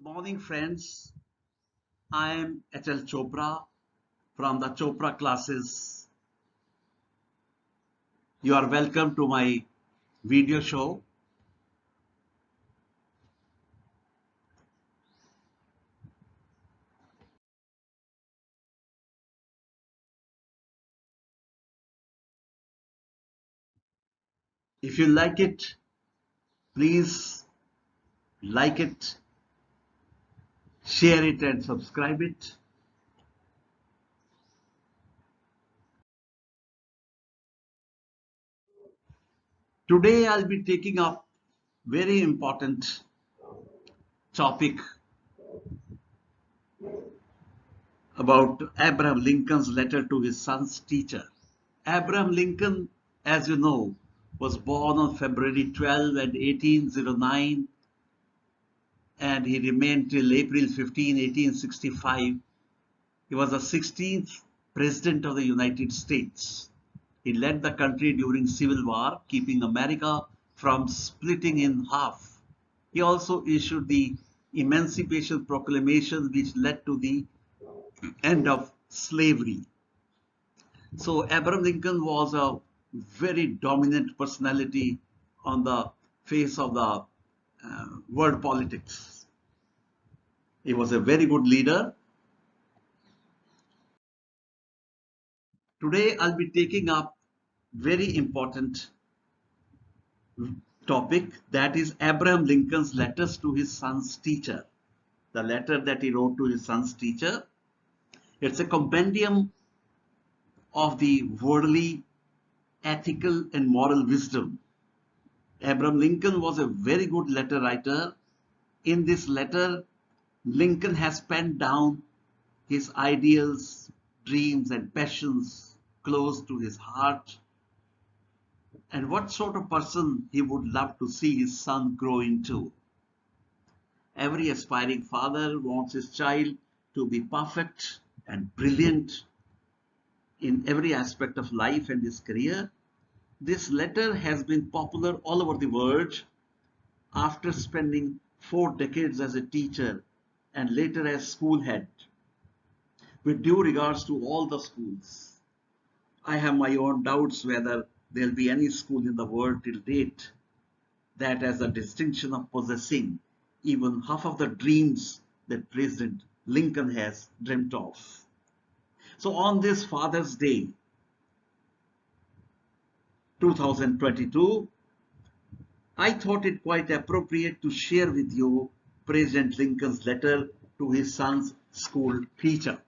Morning, friends. I am H.L. Chopra from the Chopra classes. You are welcome to my video show. If you like it, please like it, share it, and subscribe it. Today, I'll be taking up very important topic about Abraham Lincoln's letter to his son's teacher. Abraham Lincoln, as you know, was born on February 12 and 1809, and he remained till April 15, 1865. He was the 16th President of the United States. He led the country during Civil War, keeping America from splitting in half. He also issued the Emancipation Proclamation, which led to the end of slavery. So Abraham Lincoln was a very dominant personality on the face of the world politics. He was a very good leader. Today I'll be taking up very important topic, that is Abraham Lincoln's letters to his son's teacher. The letter that he wrote to his son's teacher. It's a compendium of the worldly, ethical, and moral wisdom. Abraham Lincoln was a very good letter writer. In this letter, Lincoln has penned down his ideals, dreams, and passions close to his heart, and what sort of person he would love to see his son grow into. Every aspiring father wants his child to be perfect and brilliant in every aspect of life and his career. This letter has been popular all over the world. After spending 4 decades as a teacher and later as school head, with due regards to all the schools, I have my own doubts whether there'll be any school in the world till date that has the distinction of possessing even half of the dreams that President Lincoln has dreamt of. So on this Father's Day 2022, I thought it quite appropriate to share with you President Lincoln's letter to his son's school teacher.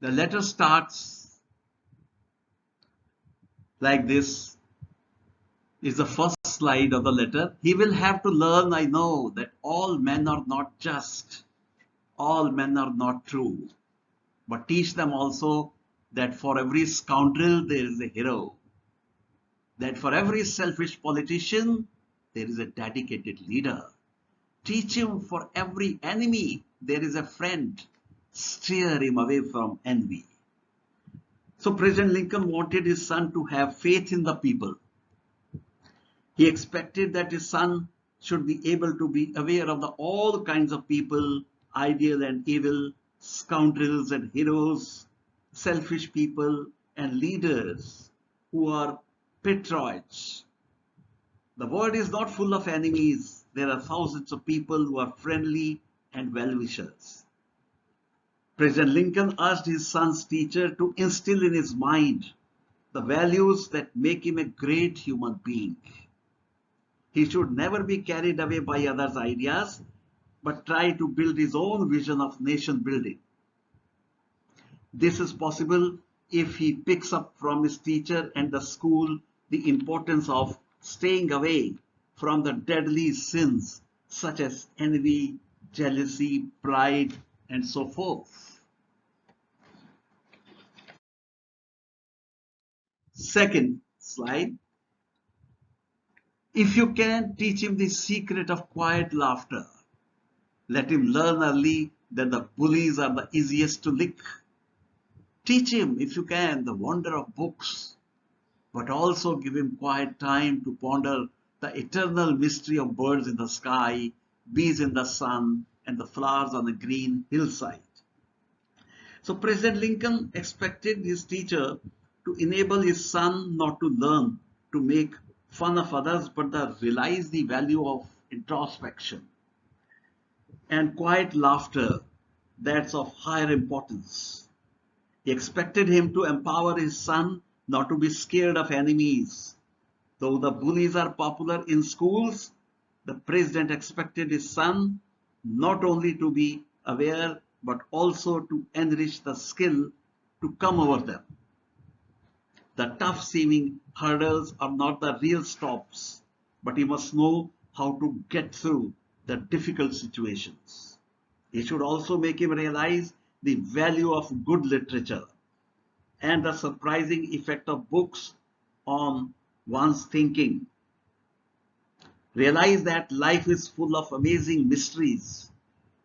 The letter starts like this. Is the first slide of the letter. He will have to learn, I know, that all men are not just, all men are not true, but teach them also that for every scoundrel there is a hero, that for every selfish politician there is a dedicated leader. Teach him for every enemy there is a friend. Steer him away from envy. So President Lincoln wanted his son to have faith in the people. He expected that his son should be able to be aware of all kinds of people, ideal and evil, scoundrels and heroes, selfish people and leaders who are patriots. The world is not full of enemies. There are thousands of people who are friendly and well-wishers. President Lincoln asked his son's teacher to instill in his mind the values that make him a great human being. He should never be carried away by others' ideas, but try to build his own vision of nation building. This is possible if he picks up from his teacher and the school the importance of staying away from the deadly sins such as envy, jealousy, pride, and so forth. Second slide. If you can teach him the secret of quiet laughter, let him learn early that the bullies are the easiest to lick. Teach him, if you can, the wonder of books, but also give him quiet time to ponder the eternal mystery of birds in the sky, bees in the sun, and the flowers on the green hillside. So President Lincoln expected his teacher to enable his son not to learn to make fun of others, but to realize the value of introspection and quiet laughter that's of higher importance. He expected him to empower his son not to be scared of enemies. Though the bullies are popular in schools, the president expected his son not only to be aware but also to enrich the skill to come over them. The tough seeming hurdles are not the real stops, but he must know how to get through the difficult situations. He should also make him realize the value of good literature and the surprising effect of books on one's thinking. Realize that life is full of amazing mysteries,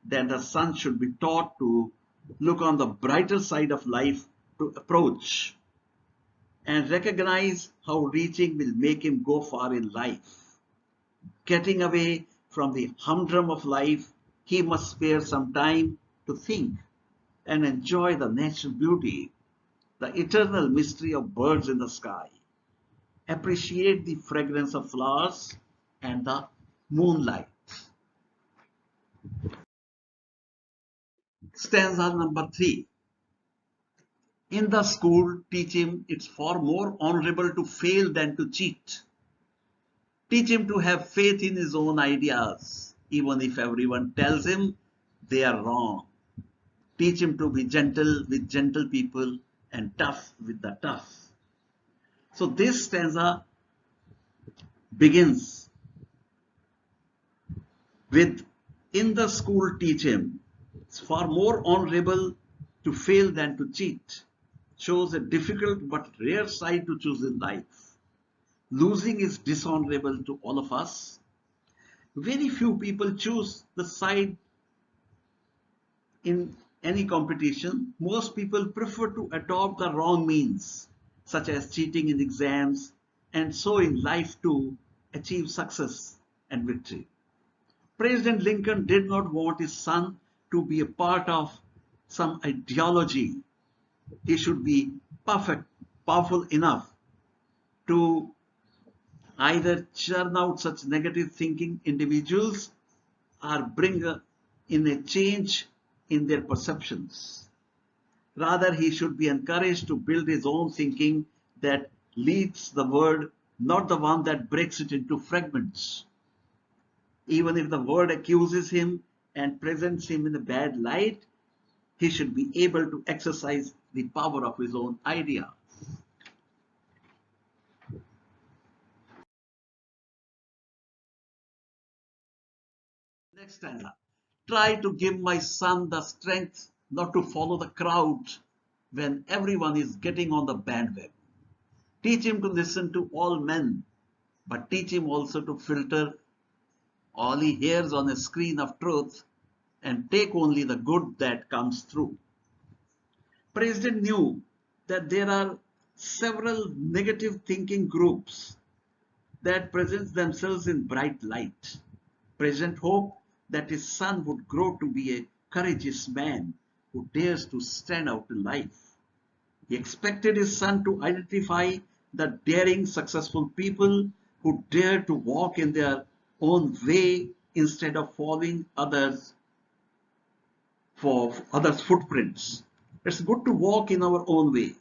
that the son should be taught to look on the brighter side of life to approach and recognize how reaching will make him go far in life. Getting away from the humdrum of life, he must spare some time to think and enjoy the natural beauty, the eternal mystery of birds in the sky. Appreciate the fragrance of flowers and the moonlight. Stanza number 3. In the school, teach him it's far more honorable to fail than to cheat. Teach him to have faith in his own ideas, even if everyone tells him they are wrong. Teach him to be gentle with gentle people and tough with the tough. So this stanza begins with, in the school teach him it's far more honorable to fail than to cheat. Shows a difficult but rare side to choose in life. Losing is dishonorable to all of us. Very few people choose the side in any competition. Most people prefer to adopt the wrong means, such as cheating in exams, and so in life to achieve success and victory. President Lincoln did not want his son to be a part of some ideology. He should be powerful enough to either churn out such negative thinking individuals or bring in a change in their perceptions. Rather, he should be encouraged to build his own thinking that leads the world, not the one that breaks it into fragments. Even if the world accuses him and presents him in a bad light, he should be able to exercise the power of his own idea. Next stanza. Try to give my son the strength not to follow the crowd when everyone is getting on the bandwagon. Teach him to listen to all men, but teach him also to filter all he hears on a screen of truth and take only the good that comes through. President knew that there are several negative thinking groups that present themselves in bright light. President hoped that his son would grow to be a courageous man who dares to stand out in life. He expected his son to identify the daring, successful people who dare to walk in their own way instead of following others for others' footprints. It's good to walk in our own way,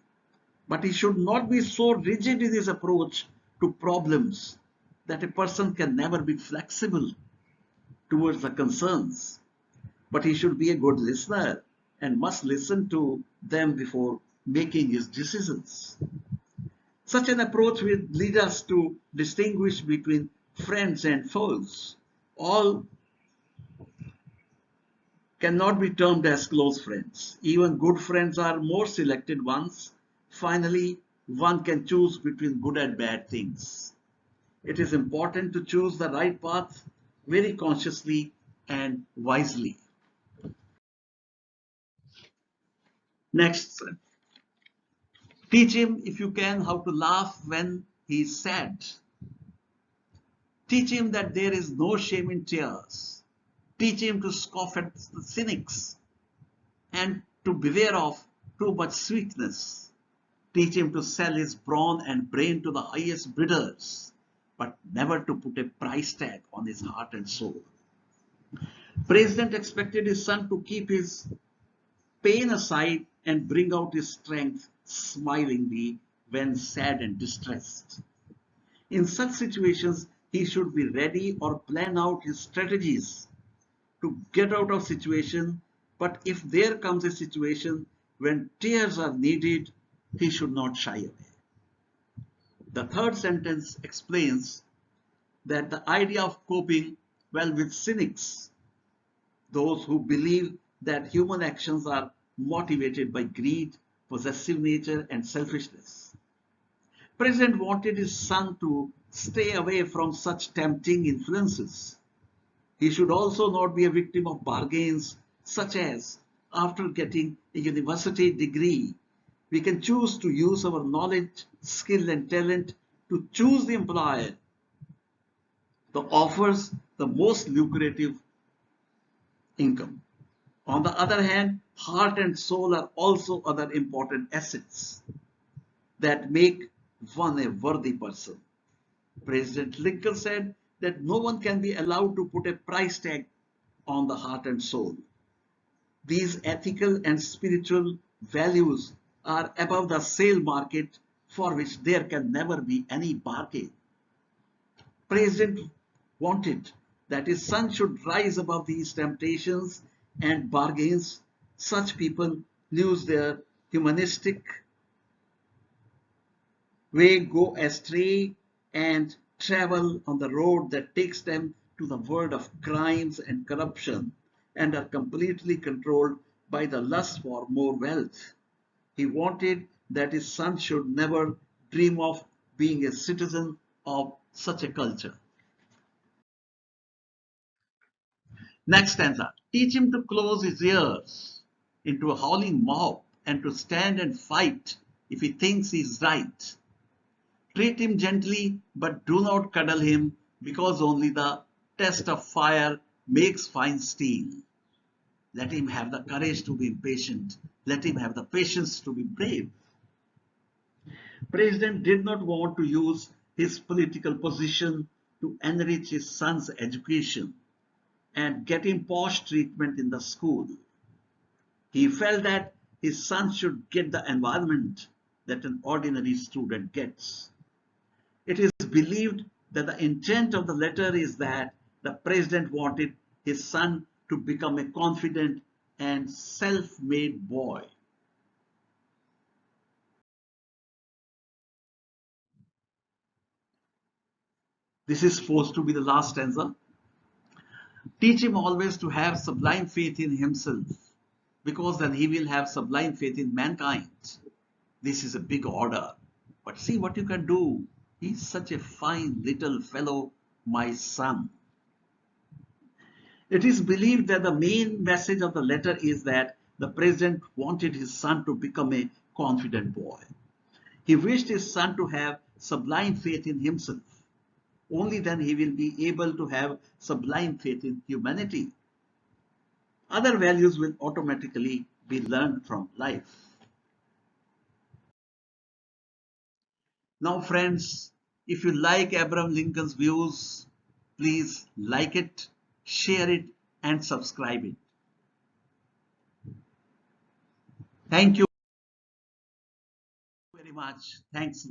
but he should not be so rigid in his approach to problems that a person can never be flexible towards the concerns. But he should be a good listener and must listen to them before making his decisions. Such an approach will lead us to distinguish between friends and foes. All cannot be termed as close friends. Even good friends are more selected ones. Finally, one can choose between good and bad things. It is important to choose the right path very consciously and wisely. Next, Teach him, if you can, how to laugh when he is sad. Teach him that there is no shame in tears. Teach him to scoff at the cynics and to beware of too much sweetness. Teach him to sell his brawn and brain to the highest bidders, but never to put a price tag on his heart and soul. President expected his son to keep his pain aside and bring out his strength smilingly when sad and distressed. In such situations, he should be ready or plan out his strategies to get out of situation. But if there comes a situation when tears are needed, he should not shy away. The third sentence explains that the idea of coping well with cynics, those who believe that human actions are motivated by greed, possessive nature, and selfishness. President wanted his son to stay away from such tempting influences. He should also not be a victim of bargains such as, after getting a university degree, we can choose to use our knowledge, skill, and talent to choose the employer that offers the most lucrative income. On the other hand, heart and soul are also other important assets that make one a worthy person. President Lincoln said that no one can be allowed to put a price tag on the heart and soul. These ethical and spiritual values are above the sale market for which there can never be any bargain. President wanted that his son should rise above these temptations and bargains. Such people lose their humanistic way, go astray, and travel on the road that takes them to the world of crimes and corruption, and are completely controlled by the lust for more wealth. He wanted that his son should never dream of being a citizen of such a culture. Next stanza. Teach him to close his ears into a howling mob and to stand and fight if he thinks he is right. Treat him gently, but do not cuddle him, because only the test of fire makes fine steel. Let him have the courage to be impatient. Let him have the patience to be brave. President did not want to use his political position to enrich his son's education and get him posh treatment in the school. He felt that his son should get the environment that an ordinary student gets. It is believed that the intent of the letter is that the president wanted his son to become a confident and self-made boy. This is supposed to be the last stanza. Teach him always to have sublime faith in himself, because then he will have sublime faith in mankind. This is a big order, but see what you can do. He's such a fine little fellow, my son. It is believed that the main message of the letter is that the president wanted his son to become a confident boy. He wished his son to have sublime faith in himself. Only then he will be able to have sublime faith in humanity. Other values will automatically be learned from life. Now friends, if you like Abraham Lincoln's views, please like it, share it, and subscribe it. Thank you very much. Thanks.